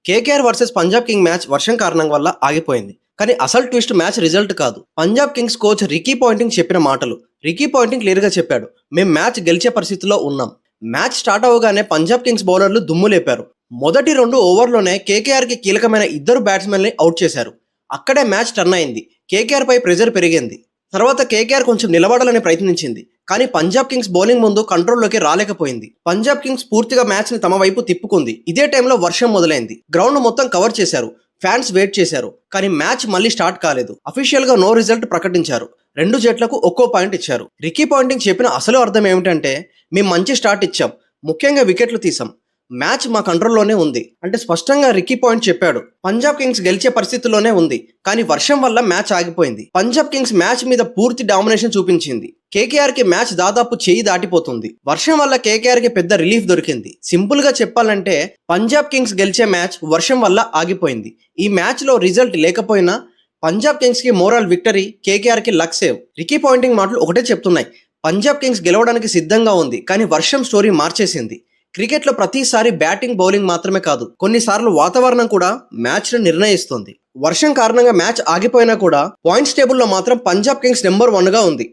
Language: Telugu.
KKR versus Punjab king match వర్షం కారణం వల్ల ఆగిపోయింది. కానీ అసలు ట్విస్ట్ మ్యాచ్ రిజల్ట్ కాదు. Punjab Kings coach Ricky Poynting చెప్పిన మాటలు. రికీ పాయింటింగ్ క్లియర్గా చెప్పాడు, మేం మ్యాచ్ గెలిచే పరిస్థితిలో ఉన్నాం. మ్యాచ్ స్టార్ట్ అవగానే పంజాబ్ కింగ్స్ బౌలర్లు దుమ్ము లేపారు. మొదటి 2 ఓవర్లోనే కేకేఆర్కి కీలకమైన 2 బ్యాట్స్మెన్ని అవుట్ చేశారు. అక్కడే మ్యాచ్ టర్న్ అయింది. కేకేఆర్ పై ప్రెజర్ పెరిగింది. తర్వాత కేకేఆర్ కొంచెం నిలబడాలని ప్రయత్నించింది. కానీ పంజాబ్ కింగ్స్ బౌలింగ్ ముందు కంట్రోల్లోకి రాలేకపోయింది. పంజాబ్ కింగ్స్ పూర్తిగా మ్యాచ్ని తమ వైపు తిప్పుకుంది. ఇదే టైంలో వర్షం మొదలైంది. గ్రౌండ్ మొత్తం కవర్ చేశారు. ఫ్యాన్స్ వెయిట్ చేశారు. కానీ మ్యాచ్ మళ్ళీ స్టార్ట్ కాలేదు. అఫీషియల్ గా నో రిజల్ట్ ప్రకటించారు. 2 జట్లకు ఒక్కో పాయింట్ ఇచ్చారు. రికీ పాయింటింగ్ చెప్పిన అసలు అర్థం ఏమిటంటే, మేము మంచి స్టార్ట్ ఇచ్చాం, ముఖ్యంగా వికెట్లు తీసాం, మ్యాచ్ మా కంట్రోల్లోనే ఉంది అంటే స్పష్టంగా రికీ పాయింట్ చెప్పాడు. పంజాబ్ కింగ్స్ గెలిచే పరిస్థితిలోనే ఉంది, కానీ వర్షం వల్ల మ్యాచ్ ఆగిపోయింది. పంజాబ్ కింగ్స్ మ్యాచ్ మీద పూర్తి డామినేషన్ చూపించింది. కేకేఆర్ కి మ్యాచ్ దాదాపు చేయి దాటిపోతుంది. వర్షం వల్ల కేకేఆర్ కి పెద్ద రిలీఫ్ దొరికింది. సింపుల్ గా చెప్పాలంటే పంజాబ్ కింగ్స్ గెలిచే మ్యాచ్ వర్షం వల్ల ఆగిపోయింది. ఈ మ్యాచ్ లో రిజల్ట్ లేకపోయినా పంజాబ్ కింగ్స్ కి మోరల్ విక్టరీ, కేకేఆర్ కి లక్ సేవ్. రికీ పాయింటింగ్ మాటలు ఒకటే చెప్తున్నాయి, పంజాబ్ కింగ్స్ గెలవడానికి సిద్ధంగా ఉంది, కానీ వర్షం స్టోరీ మార్చేసింది. క్రికెట్లో ప్రతిసారి బ్యాటింగ్ బౌలింగ్ మాత్రమే కాదు, కొన్నిసార్లు వాతావరణం కూడా మ్యాచ్ను నిర్ణయిస్తుంది. వర్షం కారణంగా మ్యాచ్ ఆగిపోయినా కూడా పాయింట్స్ టేబుల్లో మాత్రం పంజాబ్ కింగ్స్ నెంబర్ 1గా ఉంది.